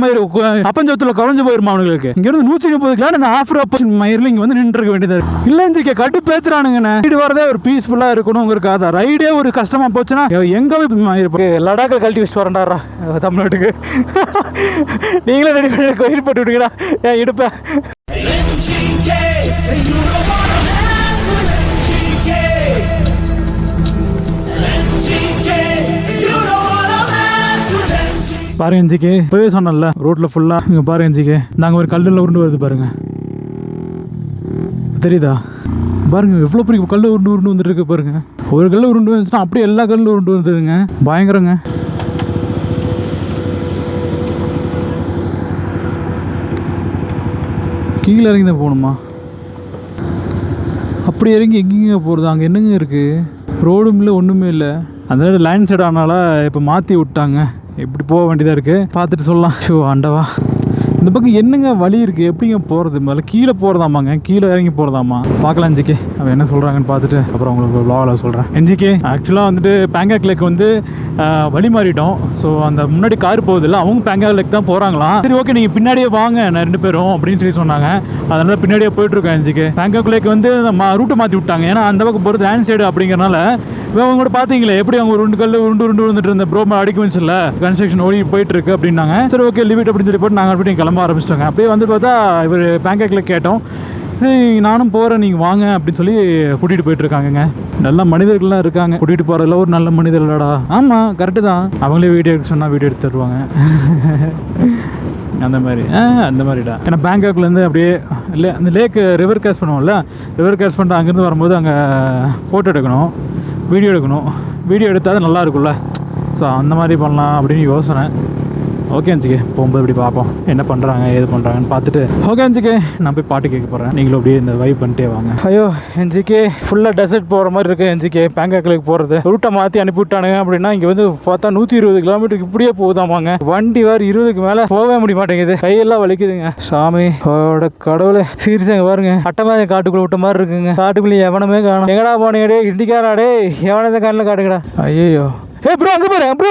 பைத்தியக்கார மயிர் அப்பஞ்சத்துல குறைஞ்சு போயிருமா அவங்களுக்கு. இங்க இருந்து 130 கிலோ இந்த ஆஃப் ரோப் மயிரில் இங்க வந்து நின்று இருக்க வேண்டியது இல்ல. இந்த கட்டு பேத்துறானுங்கண்ணே. ரைடு வரதே ஒரு பீஸ்ஃபுல்லா இருக்கணுங்கிறக்காக ரைடே ஒரு கஷ்டமா போச்சுன்னா எங்க மயிர் லடாக்கில் கழட்டி வச்சுட்டு வரண்டாரா தமிழ்நாட்டுக்கு. நீங்களே ரெடி பண்ணி கோயில் போட்டு விடுங்கடா ஏன் இடுப்ப. பாருங்க எஞ்சிக்கு இப்பவே சொன்னல ரோட்ல ஃபுல்லா இங்க பாருங்க எஞ்சிக்கு நாங்க ஒரு கல்லுல உருண்டு வருது பாருங்க, தெரியுதா? பாருங்க எவ்வளவு பெரிய கல்லு உருண்டு உருண்டு வந்துட்டு இருக்கு பாருங்க. ஒரு கல்லு உருண்டு வந்துச்சுன்னா அப்படியே எல்லா கல்லும் உருண்டு வந்துருங்க. பயங்கரங்க. கீழே இறங்கி தான் போகணுமா? அப்படி இறங்கி எங்கேங்க போகிறது? அங்கே என்னங்க இருக்குது? ரோடும் இல்லை ஒன்றுமே இல்லை. அந்த லைன் சைடு ஆனால இப்போ மாற்றி விட்டாங்க. எப்படி போக வேண்டியதாக இருக்குது பார்த்துட்டு சொல்லலாம். ஷோ ஆண்டவா, இந்த பக்கம் என்னங்க வழி இருக்குது? எப்படிங்க போகிறது? முதல்ல கீழே போகிறதாமாங்க, கீழே இறங்கி போகிறதாமா. பார்க்கலாம் எஞ்சிக்கே அவன் என்ன சொல்கிறாங்கன்னு பார்த்துட்டு அப்புறம் உங்களுக்கு வ்ளாகில் சொல்கிறேன். எஞ்சிக்கே ஆக்சுவலாக வந்துட்டு பேங்காக் லேக் வந்து வழி மாறிட்டோம். ஸோ அந்த முன்னாடி கார் போகுதில்ல, அவங்க பேங்காக் லேக் தான் போகிறாங்களாம். சரி ஓகே நீங்கள் பின்னாடியே வாங்க நான் 2 பேரும் அப்படின்னு சொல்லி சொன்னாங்க. அதனால் பின்னாடியே போயிட்டுருக்கேன் எஞ்சிக்கே. பேங்காக் லேக் வந்து ரூட்டை மாற்றி விட்டாங்க. ஏன்னா அந்த பக்கம் போகிறது லேண்ட் சைடு அப்படிங்கிறனால. அவங்க கூட பார்த்தீங்களே எப்படி அவங்க உருண்டு கல் உருண்டு வந்துட்டு இருந்த ப்ரோ அடிக்க வச்சுல கன்ஸ்ட்ரக்ஷன் ஓடி போயிட்டு இருக்கு அப்படின்னாங்க. சரி ஓகே லிமிட் அப்படின்னு சொல்லி போட்டு நாங்கள் அப்படி கிளம்ப ஆரம்பிச்சிட்டோங்க. அப்படியே வந்து பார்த்தா இவர் பேங்காக்ல கேட்டோம். சரி நானும் போகிறேன் நீங்கள் வாங்க அப்படின்னு சொல்லி கூட்டிகிட்டு போயிட்டுருக்காங்கங்க. நல்ல மனிதர்கள்லாம் இருக்காங்க. கூட்டிகிட்டு போகிறதுல ஒரு நல்ல மனிதர் இல்லடா. ஆமாம் கரெக்டு தான். அவங்களே வீடியோ எடுக்க சொன்னால் வீடியோ எடுத்து தருவாங்க. அந்த மாதிரி அந்த மாதிரிடா. ஏன்னா பேங்காக்லேருந்து அப்படியே இல்லை அந்த லேக்கு ரிவர் கிராஸ் பண்ணுவோம்ல, ரிவர் கிராஸ் பண்ணிட்டு அங்கேருந்து வரும்போது அங்கே ஃபோட்டோ எடுக்கணும், வீடியோ எடுக்கணும். வீடியோ எடுத்தால் தான் நல்லா இருக்கும்ல. ஸோ அந்த மாதிரி பண்ணலாம் அப்படின்னு யோசனை. ஓகே அஞ்சிக்கே போகும்போது இப்படி பார்ப்போம் என்ன பண்ணுறாங்க ஏது பண்ணுறாங்கன்னு பார்த்துட்டு. ஓகே அஞ்சிக்கே நான் போய் பாட்டு கேட்க போகிறேன். நீங்களும் அப்படியே இந்த வைப் பண்ணிட்டே வாங்க. ஐயோ எஞ்சிக்கே ஃபுல்லாக டெசர்ட் போகிற மாதிரி இருக்குது. எஞ்சிக்கே பேங்காக்லேக்கு போகிறது ரூட்டை மாற்றி அனுப்பி விட்டானுங்க அப்படின்னா இங்கே வந்து பார்த்தா 120 கிலோமீட்டருக்கு இப்படியே போகுதாமாங்க. வண்டி வேறு 20க்கு மேலே போகவே முடிய மாட்டேங்குது. கையெல்லாம் வலிக்குதுங்க. சாமி ஓட கடவுளே. சீரியஸாங்க பாருங்க, அட்டமாக காட்டுக்குள்ளே விட்ட மாதிரி இருக்குங்க. காட்டுக்குள்ளே எவனமே காணும். எங்கடா போனீங்கடே இண்டிக்காராடே, எவனதை காட்டில் காட்டுங்கடா. ஐயோ ப்ரோ அங்கே பாரு ப்ரோ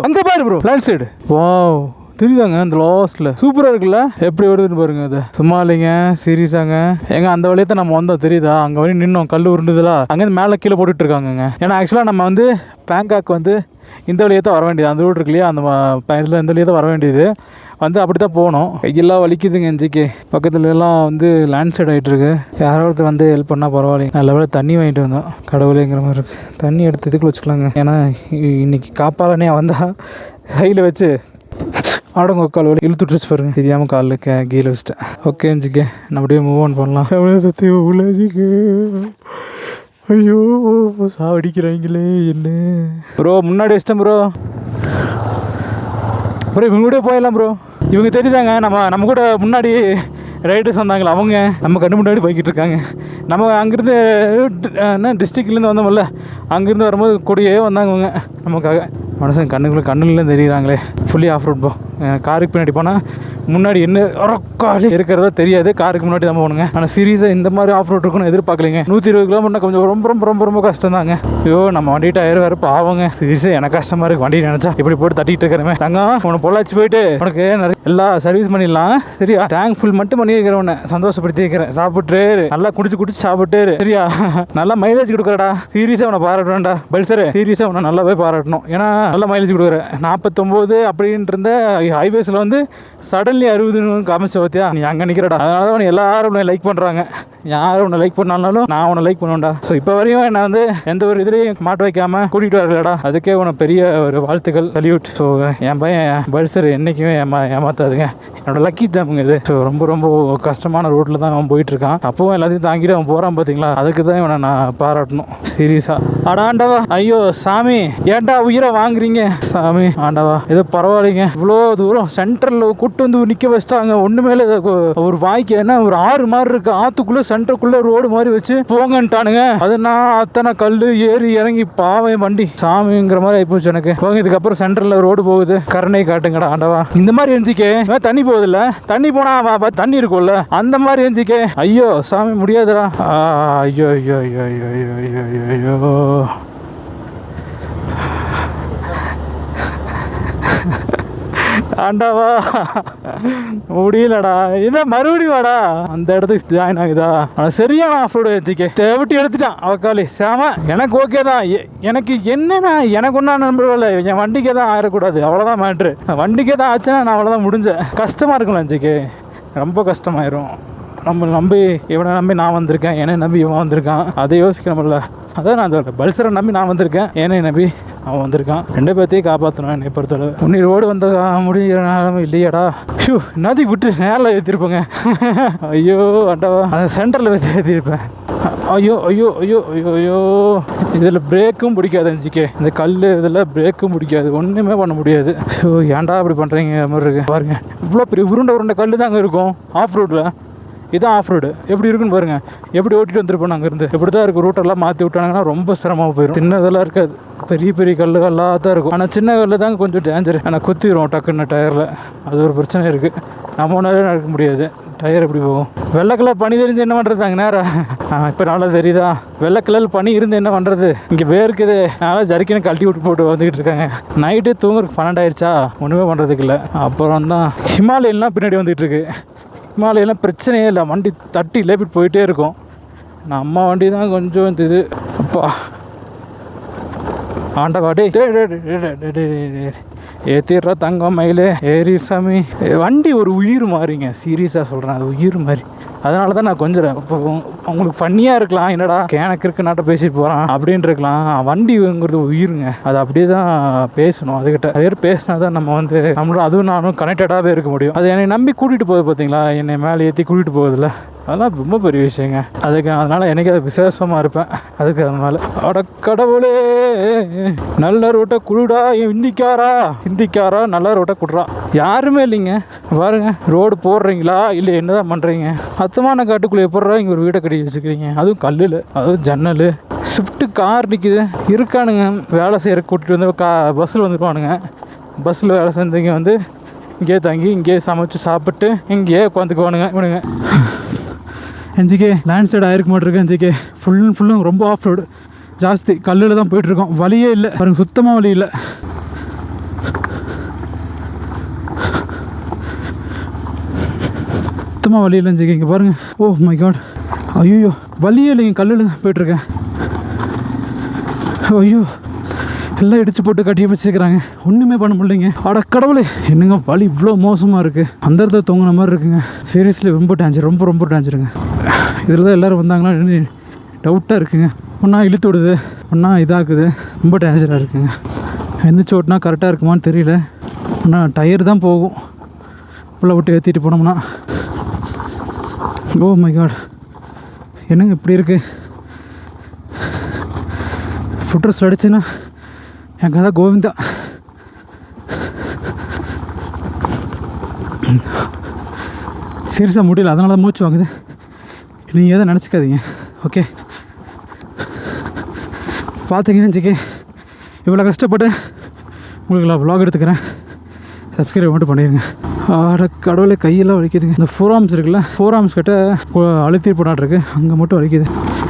அங்கே பாரு ப்ரோ லேண்ட் சைடு. வாவ் தெரியுதாங்க அந்த லாஸ்ட்ல சூப்பராக இருக்குல்ல, எப்படி வருதுன்னு பாருங்க. அது சும்மா இல்லைங்க சீரியஸாங்க. எங்க அந்த வழியத்தை நம்ம வந்தோம் தெரியுதா? அங்கே வரையும் நின்னோம், கல் உருண்டுதலா அங்கேருந்து மேலே கீழே போட்டுட்டு இருக்காங்க. ஏன்னா ஆக்சுவலாக நம்ம வந்து பேங்காக் வந்து இந்த வழியை தான் வர வேண்டியது. அந்த ரோடு இருக்கு இல்லையா, அந்த இதில் இந்த வழியை தான் வர வேண்டியது. வந்து அப்படி தான் போகணும். கையெல்லாம் வலிக்குதுங்க எஞ்சிக்கு. பக்கத்துல எல்லாம் வந்து லேண்ட் சைட் ஆகிட்டு இருக்கு. யாரோ ஒருத்தர் வந்து ஹெல்ப் பண்ணால் பரவாயில்லைங்க. நல்ல வேலை தண்ணி வாங்கிட்டு வந்தோம். கடவுளேங்கிற மாதிரி இருக்கு. தண்ணி எடுத்து இதுக்குள்ள வச்சுக்கலாங்க. ஏன்னா இன்னைக்கு காப்பாளனே வந்தால் கையில் வச்சு ஆடங்க கால் வலி இழுத்துட்டுச்சு பாருங்க. தெரியாமல் காலில் கீழே வச்சுட்டேன். ஓகே எஞ்சிக்கே நம்ம அப்படியே மூவ் ஆன் பண்ணலாம். எவ்வளோ சத்தியம் உள்ளதுக்கு. ஐயோ சாவடிக்கிறாங்களே என்ன ப்ரோ. முன்னாடி வச்சிட்டேன் ப்ரோ. ப்ரோ இவங்க கூட போயிடலாம் ப்ரோ. இவங்க தெரியுதாங்க நம்ம கூட முன்னாடி ரைடர்ஸ் வந்தாங்களா, அவங்க நம்ம கண்ணு முன்னாடி போய்கிட்டு இருக்காங்க. நம்ம அங்கேருந்து என்ன டிஸ்ட்ரிக்ட்லேருந்து வந்தோம்ல, அங்கேருந்து வரும்போது கூடயே வந்தாங்க அவங்க நமக்காக. மனுஷன் கண்ணுலாம் தெரியுறாங்களே. ஃபுல்லி ஆஃப் ரோட் போ. காருக்கு பின்னாடி போனால் முன்னாடி என்ன காலி இருக்கிறதோ தெரியாது. காருக்கு முன்னாடி தான் போகணுங்க. ஆனால் சீரியஸாக இந்த மாதிரி ஆஃப் ரோட் இருக்குன்னு எதிர்பார்க்கலைங்க. 120 கிலோமீட்டர் கொஞ்சம் ரொம்ப ரொம்ப ரொம்ப ரொம்ப கஷ்டம் தாங்க. ஐயோ நம்ம வண்டி டயர் வேறு பாவங்க. சீரியஸாக எனக்கு கஷ்டமாக இருக்குது வண்டி நினச்சா. இப்படி போட்டு தட்டிட்டு இருக்கிறமே. தங்கம் உனக்கு பொள்ளாச்சி போயிட்டு உனக்கு நிறைய எல்லா சர்வீஸ் பண்ணிடலாம் சரியா. டேங்க் ஃபுல் மட்டும் பண்ணி வைக்கிறேன், உன்னை சந்தோஷப்படுத்தி வைக்கிறேன். சாப்பிட்டு நல்லா குடிச்சு சாப்பிட்டு சரியா. நல்லா மைலேஜ் கொடுக்குறடா. சீரியஸாக உன்னை பாராட்டுவேன்டா பல்சரு. சீரியஸாக உன்னை நல்லாவே பாராட்டணும். ஏன்னா நல்ல மைலேஜ் கொடுக்குறேன். 49 அப்படின்ட்டு இருந்த ஹைவேஸில் வந்து சடன்லி 60ன்னு காமிச்ச பார்த்தியா. நீ அங்கே நிற்கிறடா. அதனால தான் எல்லாரும் உன்னை லைக் பண்ணுறாங்க. யாரும் உன்னை லைக் பண்ணாலும் நான் உன்னை லைக் பண்ணுவேன்டா. ஸோ இப்போ வரையும் நான் வந்து எந்த ஒரு இதுலேயும் மாட்டு வைக்காமல் கூட்டிகிட்டு வரலடா. அதுக்கே உனக்கு பெரிய ஒரு வாழ்த்துக்கள், சல்யூட். ஸோ என் பையன் பல்சர் என்றைக்குமே ஏமாத்தாதுங்க. என்னோட லக்கி ஜாமுங்க இது. ஸோ ரொம்ப ரொம்ப கஷ்டமான ரோட்டில் தான் அவன் போயிட்டுருக்கான். அப்பவும் எல்லாத்தையும் தாங்கிட்டு அவன் போகிறான் பார்த்தீங்களா. அதுக்கு தான் இவனை நான் பாராட்டணும் சீரியஸாக. ஆண்டாவா ஐயோ சாமி ஏன்டா உயிரை வாங்குறீங்க சாமி. ஆண்டவா ஏதோ பரவாயில்லைங்க. இவ்வளோ தூரம் சென்டரில் கூட்டு வந்து நிற்க வச்சிட்டாங்க. ஒன்றுமேல ஒரு வாய்க்கு என்ன ஒரு ஆறு மாதிரி இருக்கு. ஆற்றுக்குள்ளே சென்டருக்குள்ளே ரோடு மாதிரி வச்சு போங்கன்ட்டானுங்க. அது நான் அத்தனை கல் ஏறி இறங்கி பாவம் வண்டி சாமிங்கிற மாதிரி ஆகிப்போச்சு எனக்கு. போங்க இதுக்கப்புறம் சென்டரில் ரோடு போகுது. கருணை காட்டுங்கடா ஆண்டவா. இந்த மாதிரி எஞ்சிக்கே தண்ணி போகுதில்ல, தண்ணி போனா தண்ணி இருக்கும்ல அந்த மாதிரி எஞ்சிக்கே. ஐயோ சாமி முடியாதுடா. ஐயோ ஐயோ ஐயோ ஐயோ ஐயோ ஐயோ ஐயோ. ஆண்டாவா முடியலடா, என்ன மறுபடியும் வாடா அந்த இடத்துக்கு ஜாயின் ஆகுதா. ஆனால் சரியான ஆஃப் ரோடு வச்சுக்கே தேவட்டி எடுத்துட்டான் அவக்காளி சாம. எனக்கு ஓகே தான், எனக்கு என்னன்னா எனக்கு ஒன்றா நம்பல, என் வண்டிக்கே தான் ஆயிடக்கூடாது, அவ்வளோதான் மேட்ரு. வண்டிக்கே தான் ஆச்சுன்னா நான் அவ்வளோதான் முடிஞ்சேன். கஷ்டமாக இருக்கும்ல வச்சுக்கே, ரொம்ப கஷ்டமாயிரும். நம்ம நம்பி இவனை நம்பி நான் வந்திருக்கேன், என்னை நம்பி இவன் வந்திருக்கான், அதை யோசிக்கணும்ல. அதான் நான் சொல்கிறேன், பல்சரை நம்பி நான் வந்திருக்கேன், என்னை நம்பி அவன் வந்திருக்கான். ரெண்டு பேர்த்தையும் காப்பாற்றணும் என்னை பொறுத்தளவு. உன்னி ரோடு வந்த முடிய இல்லையாடா. ஷூ என்னதையும் விட்டு நேரில் ஏற்றிருப்பேங்க. ஐயோ அண்டாவா, அதை சென்டரில் வச்சு ஏற்றிருப்பேன். ஐயோ ஐயோ ஐயோ ஐயோ ஐயோ. இதில் பிரேக்கும் பிடிக்காது அஞ்சிக்கே, இந்த கல் இதில் பிரேக்கும் பிடிக்காது, ஒன்றுமே பண்ண முடியாது. ஸோ ஏன்டா அப்படி பண்ணுறீங்க மாதிரி இருக்கு பாருங்க. இவ்வளோ பெரிய உருண்டை கல் தான் அங்கே இருக்கும் ஆஃப் ரோட்டில். இதுதான் ஆஃப் ரோடு எப்படி இருக்குன்னு பாருங்கள். எப்படி ஓட்டிகிட்டு வந்துருப்போம் அங்கேருந்து. எப்படி தான் இருக்கும், ரூட்டெல்லாம் மாற்றி விட்டாங்கன்னா ரொம்ப சிரமமாக போயிடும். சின்னதெல்லாம் இருக்காது, பெரிய பெரிய கல்லுகள்லாம் தான் இருக்கும். ஆனால் சின்ன கல் தாங்க கொஞ்சம் டேஞ்சர். ஆனால் குத்திடும் டக்குன்னு டயரில், அது ஒரு பிரச்சனை இருக்குது. நம்ம ஒன்றாலே நடக்க முடியாது, டயர் எப்படி போகும். வெள்ளை கலர் பனி தெரிஞ்சு என்ன பண்ணுறதாங்க நேரம். இப்போ நல்லா தெரியுதா, வெள்ளை கலர் பனி இருந்து என்ன பண்ணுறது. இங்கே வேர்க்குது, அதனால் ஜரிக்கின்னு கழட்டி விட்டு போட்டு வந்துக்கிட்டு இருக்காங்க. நைட்டு தூங்குறதுக்கு 12 ஆயிடுச்சா, ஒன்றுமே பண்ணுறதுக்கு இல்லை. அப்புறம் தான் ஹிமாலயன்லாம் பின்னாடி வந்துகிட்டு இருக்கு. ஹிமாலயெல்லாம் பிரச்சனையே இல்லை, வண்டி தட்டி லேப்பிட்டு போயிட்டே இருக்கும். நம்ம வண்டி தான் கொஞ்சம் இது. அப்பா ஆண்டவாடி ஏற்றிடுறா தங்கம் மயிலே ஏறி சாமி. வண்டி ஒரு உயிர் மாதிரிங்க, சீரியஸாக சொல்கிறேன், அது உயிர் மாதிரி. அதனால தான் நான் கொஞ்சம் இப்போ உங்களுக்கு ஃபன்னியாக இருக்கலாம், என்னடா கேனக்கு இருக்கு நாட்டை பேசிட்டு போகிறான் அப்படின்னு இருக்கலாம். வண்டிங்கிறது உயிருங்க, அது அப்படியே தான் பேசணும். அதுக்கிட்ட அதே பேசினா தான் நம்ம வந்து நம்மளோட அதுவும் நானும் கனெக்டடாகவே இருக்க முடியும். அது என்னை நம்பி கூட்டிகிட்டு போகுது பார்த்தீங்களா, என்னை மேலே ஏற்றி கூட்டிகிட்டு போகுதில்ல, அதெல்லாம் ரொம்ப பெரிய விஷயங்க. அதுக்கு அதனால் எனக்கு அது விசேஷமாக இருப்பேன். அதுக்கு அதனால கடவுளே நல்ல ரோட்டை குடுடா, ஹிந்திக்காரா நல்ல ரோட்டை குடுறா. யாருமே இல்லைங்க பாருங்க. ரோடு போடுறீங்களா இல்லை என்னதான் பண்ணுறீங்க. அத்தமான காட்டுக்குள்ளே போடுறா, இங்கே ஒரு வீட்டை கட்டி வச்சுக்கிறீங்க, அதுவும் கல்லில், அதுவும் ஜன்னல். ஸ்விஃப்ட்டு கார் நிற்கிது, இருக்கானுங்க வேலை செய்கிற கூட்டிகிட்டு வந்து பஸ்ஸில் வந்துடுவானுங்க. பஸ்ஸில் வேலை செஞ்சவங்க வந்து இங்கேயே தங்கி இங்கேயே சமைச்சு சாப்பிட்டு இங்கேயே உட்காந்துக்குவானுங்க இவனுங்க. என்ஜிகே லேண்ட் சைடு ஆயிருக்கு மாட்டிருக்கு. என்ஜிகே ஃபுல்லும் ரொம்ப ஆஃப் ரோடு ஜாஸ்தி, கல்லில் தான் போயிட்டுருக்கோம். வழியே இல்லை பாருங்க, சுத்தமாக வழி இல்லை. சுத்தமாக வழி இல்லை என்ஜிகே, இங்கே பாருங்கள். ஓ மை காட், ஐயோ வழியே இல்லைங்க, கல்லில் தான் போயிட்டுருக்கேன். ஐயோ எல்லாம் இடிச்சு போட்டு கட்டி வச்சுக்கிறாங்க, ஒன்றுமே பண்ண முடியலைங்க. அட கடவுளே, என்னங்க வழி இவ்வளோ மோசமாக இருக்குது, அந்த இடத்துல தொங்கின மாதிரி இருக்குங்க. சீரியஸ்லி ரொம்ப டேஞ்சர், ரொம்ப டேஞ்சருங்க. இதில் தான் எல்லோரும் வந்தாங்கன்னா டவுட்டாக இருக்குங்க. ஒன்றா இழுத்து விடுது, ஒன்றா இதாக்குது, ரொம்ப டேஞ்சராக இருக்குங்க. எந்திரிச்சு ஓட்டினா கரெக்டாக இருக்குமான்னு தெரியல. ஆனால் டயர் தான் போகும் உள்ள விட்டு ஏற்றிட்டு போனோம்னா. ஓ மை காட், என்னங்க இப்படி இருக்குது. ஃபுட்ரஸ் அடிச்சுன்னா என் கதை கோவிந்தா. சீரியஸாக முடியல, அதனால தான் மூச்சு வாங்குது. நீங்கள் எதை நினச்சிக்காதீங்க, ஓகே. பார்த்தீங்கன்னு வச்சுக்கே, இவ்வளோ கஷ்டப்பட்டு உங்களுக்கு நான் vlog எடுத்துக்கிறேன். சப்ஸ்கிரைப் மட்டும் பண்ணிடுங்க. ஆட கடவுளே, கையெல்லாம் வலிக்குதுங்க. இந்த ஃபோராம்ஸ் இருக்குல்ல, ஃபோராம்ஸ் கிட்ட அழுத்தி போனாட்ருக்கு, அங்கே மட்டும் வலிக்குது.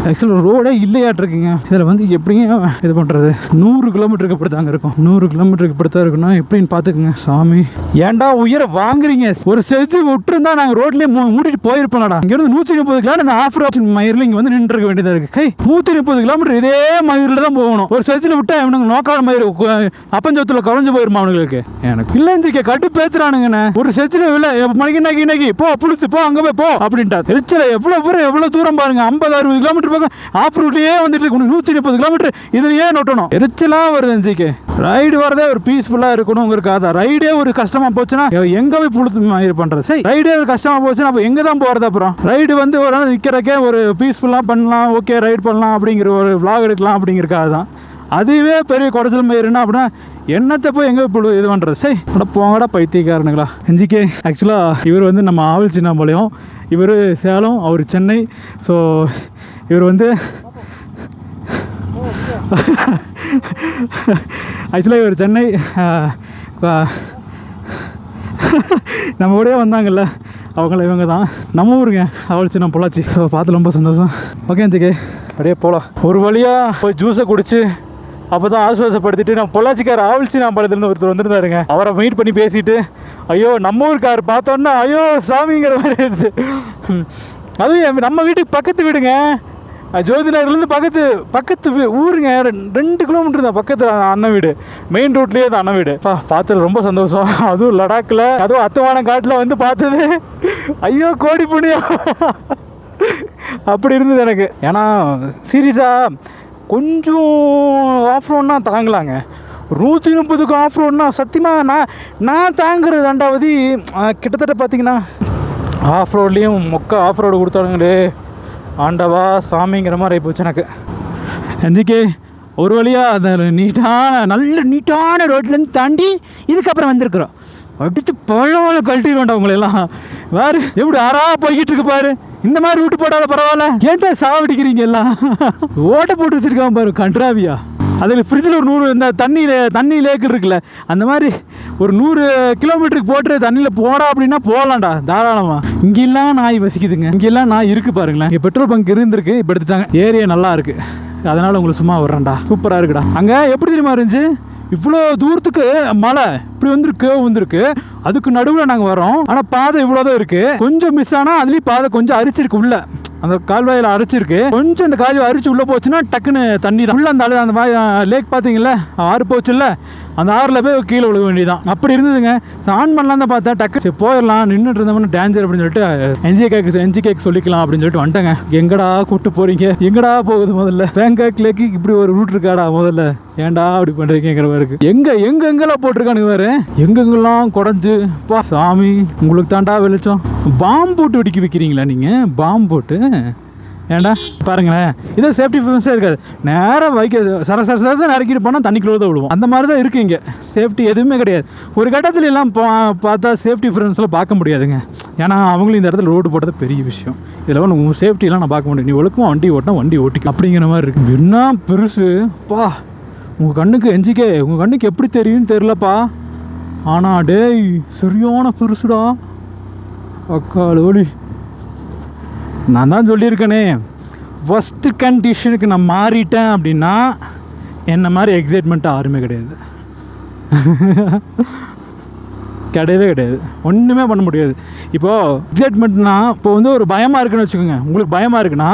ஆக்சுவலாக ரோடே இல்லையாட்ருக்குங்க. இதில் வந்து எப்படிங்க இது பண்ணுறது. 100 கிலோமீட்டருக்கு இப்படி தாங்க இருக்கும். 100 கிலோமீட்டருக்கு இப்படி தான் இருக்குன்னா எப்படின்னு பார்த்துக்குங்க. சாமி ஏன்டா உயிரை வாங்குறீங்க. ஒரு செஞ்சு விட்டுருந்தா நாங்கள் ரோட்லேயே மூடிட்டு போயிருப்போம்டா. இங்கேருந்து 130 கிலோமீட்டர் இந்த ஆஃப் ரோட் மயிரில் இங்கே வந்து நின்றுருக்க வேண்டியதாக இருக்குது. கை 130 கிலோமீட்டர் இதே மயிரில் தான் போகணும். ஒரு செஞ்சில் விட்டால் இவனுக்கு நோக்காத மயிர் அப்பஞ்சத்தில் குறைஞ்சு போயிருமா அவனுங்களுக்கு. எனக்கு இல்லை இந்த கட்டு பேத்துறானுங்கண்ணே. ஒரு செஞ்சில் இல்லை மணிக்கு இன்னைக்கு போ புளிச்சு போ அங்கே போய் போ அப்படின்ட்டா. திருச்சியில் எவ்வளோ தூரம் பாருங்க, 50-60 கிலோமீட்டர் ஆஃப் ரூட்லயே வந்துட்டு 130 கிலோமீட்டர் இதுலயே நோட்டணும். எரிச்சலாக வருது எஞ்சிக்கு. ரைடு வரதே ஒரு பீஸ்ஃபுல்லாக இருக்கணுங்கிறக்காக. ரைடே ஒரு கஷ்டமாக போச்சுன்னா எங்கே போய் புழுத்து இது பண்ணுறது. சரி, ரைடே ஒரு கஷ்டமாக போச்சுன்னா அப்போ எங்கே தான் போகிறது. அப்புறம் ரைடு வந்து ஒரு நாள் நிற்கிறக்கே ஒரு பீஸ்ஃபுல்லாக பண்ணலாம், ஓகே ரைடு பண்ணலாம் அப்படிங்கிற ஒரு vlog எடுக்கலாம் அப்படிங்கிறக்காக தான். அதுவே பெரிய குறைச்சல் மயிருன்னா அப்படின்னா என்னத்தை போய் எங்கே புழு இது பண்ணுறது. சரி அட போங்கடா பைத்தியக்காரனுங்களா. எஞ்சிக்கே ஆக்சுவலாக இவர் வந்து நம்ம ஆவல் சின்னாம்பாளையம், இவர் சேலம், அவர் சென்னை. ஸோ இவர் வந்து ஆக்சுவலாக இவர் சென்னை, நம்ம கூடயே வந்தாங்கல்ல இவங்க தான் நம்ம ஊருங்க, அவள் சின்ன பொள்ளாச்சி. ஸோ பார்த்து ரொம்ப சந்தோஷம். ஓகே ஜிகே அப்படியே போகலாம். ஒரு வழியாக போய் ஜூஸை குடிச்சு அப்போ தான் ஆசுவாசப்படுத்திட்டு நான் பொள்ளாச்சிக்கார ஆவல்ச்சி நான் படத்துலேருந்து ஒருத்தர் வந்துருந்தாருங்க. அவரை மீட் பண்ணி பேசிட்டு ஐயோ நம்ம ஊருக்கார் பார்த்தோன்னா ஐயோ சாமிங்கிற மாதிரி இருந்துச்சு. அதுவும் நம்ம வீட்டுக்கு பக்கத்து வீடுங்க, ஜோதி நகர்லேருந்து பக்கத்து ஊருங்க, 2 கிலோமீட்டர் தான் பக்கத்தில் அண்ணன் வீடு, மெயின் ரோட்லேயே தான் அண்ணன் வீடு. பார்த்தது ரொம்ப சந்தோஷம். அதுவும் லடாக்கில், அதுவும் அத்தவான காட்டில் வந்து பார்த்தது ஐயோ கோடி புண்ணியம் அப்படி இருந்தது எனக்கு. ஏன்னா சீரியஸாக கொஞ்சம் ஆஃப் ரோட்னா தாங்கலாங்க, 130க்கு ஆஃப் ரோட்னா சத்தியமாக நான் தாங்குறது 2வது கிட்டத்தட்ட பார்த்தீங்கன்னா ஆஃப் ரோட்லேயும் ஆஃப் ரோடு கொடுத்தானுங்களே ஆண்டவா சாமிங்கிற மாதிரி ஆகிப்போச்சு எனக்கு. எஞ்சிக்கே ஒரு வழியாக அந்த நல்ல நீட்டான ரோட்லேருந்து தாண்டி இதுக்கப்புறம் வந்திருக்குறோம். அடுத்து பழவளை கழட்டிடுவோண்டா உங்களெல்லாம். வேறு எப்படி போய்கிட்டு இருக்கு பாரு. இந்த மாதிரி ரூட்டு போடாத பரவாயில்ல, ஏன்டா சாவடிக்கிறீங்க எல்லாம். ஓட்டை போட்டு வச்சுருக்கான் பாரு கண்ட்ராவியா. அதில் ஃப்ரிட்ஜில் ஒரு 100 இந்த தண்ணி லேக்கு இருக்குல்ல, அந்த மாதிரி ஒரு 100 கிலோமீட்டருக்கு போட்டு தண்ணியில் போடா அப்படின்னா போகலாம்டா தாராளமாக. இங்கெல்லாம் நாய் வசிக்குதுங்க, இங்கெல்லாம் நாய் இருக்குது பாருங்களேன். இங்கே பெட்ரோல் பங்க் இருந்திருக்கு, இப்போ எடுத்துட்டாங்க. ஏரியா நல்லா இருக்குது, அதனால் உங்களுக்கு சும்மா வர்றேன்டா. சூப்பராக இருக்குடா. அங்கே எப்படி தெரியுமா இருந்துச்சு, இவ்வளோ தூரத்துக்கு மலை இப்படி வந்திருக்கு, அதுக்கு நடுவில் நாங்கள் வரோம். ஆனால் பாதை இவ்வளோதான் இருக்குது. கொஞ்சம் மிஸ் ஆனால் அதுலேயும் பாதை கொஞ்சம் அரிச்சிருக்கு, உள்ள அந்த கால்வாயில் அரைச்சிருக்கு. கொஞ்சம் அந்த கால்வாய் அரிச்சு உள்ளே போச்சுன்னா டக்குன்னு தண்ணி தான் உள்ள. அந்த லேக் பார்த்தீங்களா, ஆறு போச்சுல்ல, அந்த ஆறில் போய் கீழே விழுக வேண்டியதான். அப்படி இருந்ததுங்க. ஆன் பண்ணலாம் தான் பார்த்தா டக்கு சரி போயிடலாம், நின்றுட்டு இருந்தோம்னா டேஞ்சர் அப்படின்னு சொல்லிட்டு என்ஜி கேக் சொல்லிக்கலாம் அப்படின்னு சொல்லிட்டு வந்துட்டேங்க. எங்கடா கூப்பிட்டு போகிறீங்க, எங்கடா போகுது முதல்ல, பேங்காக் லேக்கு இப்படி ஒரு ரூட் இருக்காடா முதல்ல, ஏன்டா அப்படி பண்ணுறீங்கிற மாதிரி எங்கெங்கெல்லாம் போட்டிருக்கானுங்க வேறு, எங்கெங்கெல்லாம் குறைஞ்சு பா சாமி உங்களுக்கு தாண்டா வெளிச்சம். பாம்பு போட்டு வெடிக்க வைக்கிறீங்களா நீங்கள், பாம்பு போட்டு ஏன்டா பாருங்களேன். இதே சேஃப்டி ப்ரிஃபரன்ஸே இருக்காது, நேராக சரசரசரசு இறக்கிட்டு போனால் தண்ணிக்குள்ளே தான் விடுவோம். அந்த மாதிரி தான் இருக்குது இங்கே, சேஃப்டி எதுவுமே கிடையாது. ஒரு கட்டத்துல எல்லாம் பார்த்தா சேஃப்டி ப்ரிஃபரன்ஸ்லாம் பார்க்க முடியாதுங்க. ஏன்னா அவங்களும் இந்த இடத்துல ரோடு போட்டது பெரிய விஷயம். இதில் உங்கள் சேஃப்டிலாம் நான் பார்க்க முடியும். நீ ஒழுக்கமாக வண்டி ஓட்டினா வண்டி ஓட்டிக்கும் அப்படிங்கிற மாதிரி இருக்குது. என்ன பெருசு பா உங்கள் கண்ணுக்கு எஞ்சிக்கே, உங்கள் கண்ணுக்கு எப்படி தெரியும்னு தெரிலப்பா. ஆனால் டேய் சரியான பெருசுடா அக்காளோடி. நான் தான் சொல்லியிருக்கேனே, ஃபஸ்ட்டு கண்டிஷனுக்கு நான் மாறிட்டேன் அப்படின்னா என்ன மாதிரி எக்ஸைட்மெண்ட்டாக யாருமே கிடையாது. கிடையவே கிடையாது, ஒன்றுமே பண்ண முடியாது. இப்போது எக்ஸைட்மெண்ட்னா இப்போ வந்து ஒரு பயமாக இருக்குன்னு வச்சுக்கோங்க. உங்களுக்கு பயமாக இருக்குன்னா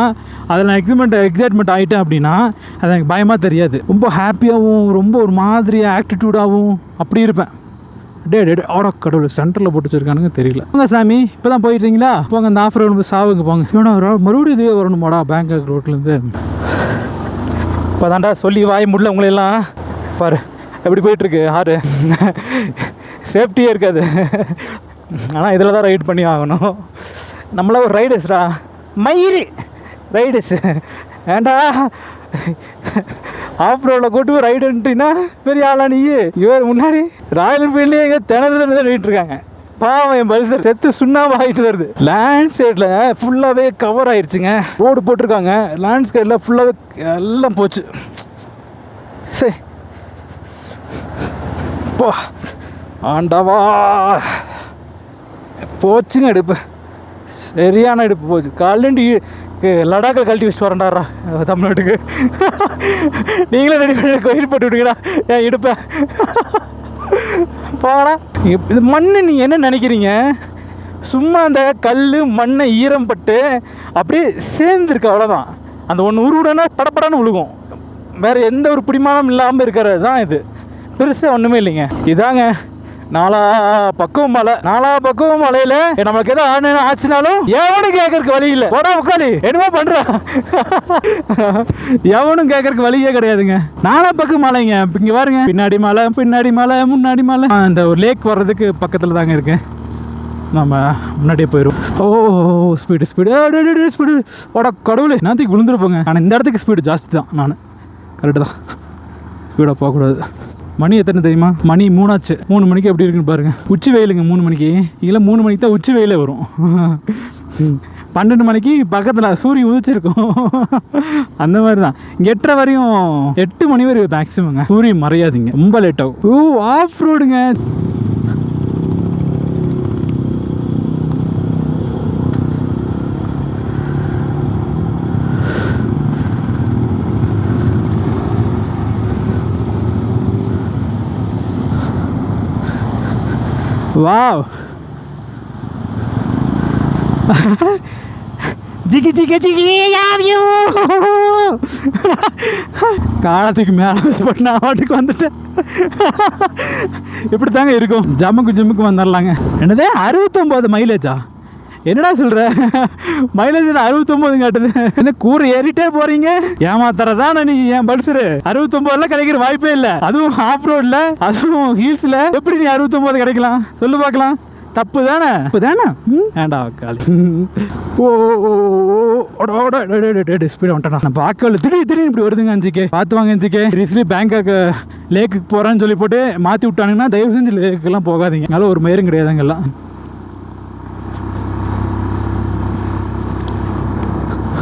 அதில் நான் எக்ஸைட்மெண்ட் ஆகிட்டேன் அப்படின்னா அது எனக்கு பயமாக தெரியாது. ரொம்ப ஹாப்பியாகவும் ரொம்ப ஒரு மாதிரி ஆக்டிடியூடாகவும் அப்படி இருப்பேன். ஆடா கடவுள் சென்டரில் போட்டு வச்சுருக்கானுங்க தெரியல. போங்க சாமி இப்போ தான் போயிட்டீங்களா, போங்க அந்த ஆஃப் ரோடு சாவுங்க போங்க. இவனா மறுபடியும் இதே வரணுமாடா பேங்காக் ரோட்லேருந்து. இப்போ தாண்டா சொல்லி வாய் முடியல உங்களையெல்லாம். பாரு எப்படி போயிட்டுருக்கு ஆறு, சேஃப்டியே இருக்காது. ஆனால் இதில் தான் ரைட் பண்ணி ஆகணும். நம்மளாம் ஒரு ரைடர்ஸ்டா, மயிறு ரைடர்ஸு ஏண்டா ஆஃப் ரோடில் கூட்டு ரைடுன்ட்டின்னா பெரிய ஆளா நீ. இவர் முன்னாடி ராயல் என்ஃபீல்ட்லேயே எங்கே திணறுதான் இருக்காங்க. பாவம் என் பல்சர் செத்து சுண்ணாம்பு ஆகிட்டு வருது. லேண்ட்ஸ்கேப்பில் ஃபுல்லாகவே கவர் ஆயிடுச்சுங்க, ரோடு போட்டிருக்காங்க. லேண்ட்ஸ்கேப்பில் ஃபுல்லாகவே எல்லாம் போச்சு. சரி போ ஆண்டவா போச்சுங்க இடுப்பு, சரியான இடுப்பு போச்சு. காலேண்டி லடாக்கில் கழட்டி வச்சுட்டு வரேன்டாரா தமிழ்நாட்டுக்கு. நீங்களே ரெடி பண்ணி கோயில் போட்டு விட்டுங்கடா என் இடுப்பை. போடா இது மண். நீங்கள் என்ன நினைக்கிறீங்க, சும்மா அந்த கல் மண்ணை ஈரம் பட்டு அப்படியே சேர்ந்துருக்கு அவ்வளோதான். அந்த ஒன்று உருவிடனா படப்படான்னு விழுகும். வேறு எந்த ஒரு பிடிமானம் இல்லாமல் இருக்கிறது தான் இது. பெருசாக ஒன்றுமே இல்லைங்க. இதாங்க நாலா பக்குவம் மலையில் நம்மளுக்கு ஏதோ ஆச்சுனாலும் எவனும் கேட்கறதுக்கு வழி இல்லை. போடா உட்காலி என்னமோ பண்ணுறான், எவனும் கேட்கறதுக்கு வழியே கிடையாதுங்க. நாலா பக்கம் மலைங்க. இங்கே பாருங்க, பின்னாடி மலை முன்னாடி மலை. அந்த ஒரு லேக் வர்றதுக்கு பக்கத்தில் தாங்க இருக்கு. நம்ம முன்னாடியே போயிடும். ஸ்பீடு ஓட கடவுளே நாத்துக்கு விழுந்துருப்போங்க. ஆனால் இந்த இடத்துக்கு ஸ்பீடு ஜாஸ்தி தான். நான் கரெக்டு தான், ஸ்பீடாக போகக்கூடாது. மணி எத்தனை தெரியுமா, மணி 3 ஆச்சு. 3 மணிக்கு எப்படி இருக்குன்னு பாருங்கள். உச்சி வெயிலுங்க 3 மணிக்கு. இல்லை 3 மணிக்கு தான் உச்சி வெயிலே வரும். 12 மணிக்கு பக்கத்தில் சூரியன் உதிச்சிருக்கும். அந்த மாதிரி தான் இங்கே 8:30 வரையும், 8 மணி வரையும் மேக்ஸிமங்க சூரியன் மறையாதுங்க. ரொம்ப லேட் ஆகும். ஆஃப் ரோடுங்க. வாவ் ஜிகி ஜிகி ஜிகி காலத்துக்கு மேலே போட்டு நான் வாட்டுக்கு வந்துட்டேன். இப்படி தாங்க இருக்கும். ஜம்முக்கு வந்துடலாங்க. என்னது 69 மைலேஜா? என்னடா சொல்கிற? மைலேஜ் 69 காட்டுது. என்ன கூரை ஏறிட்டே போகிறீங்க? ஏமாத்துறதானே நீ? என் பல்சரு 69 கிடைக்கிற வாய்ப்பே இல்லை. அதுவும் ஆஃப் ரோடில், அதுவும் ஹீல்ஸில் எப்படி நீ 69 கிடைக்கலாம் சொல்லு பார்க்கலாம்? தப்பு தானே? ஏண்டா காலி. ஓ ஸ்பீட் வந்துட்டேன். நான் பார்க்கல. திடீர்னு இப்படி வருதுங்க 5K. பார்த்து வாங்க 5K. ரீசெண்ட்லி பேங்காக் லேக்குக்கு போகிறேன்னு சொல்லி போட்டு மாற்றி விட்டானுங்கன்னா தயவு செஞ்சு லேக்குக்கெல்லாம் போகாதீங்க. அதனால ஒரு மயிரும் கிடையாதுங்கெல்லாம்.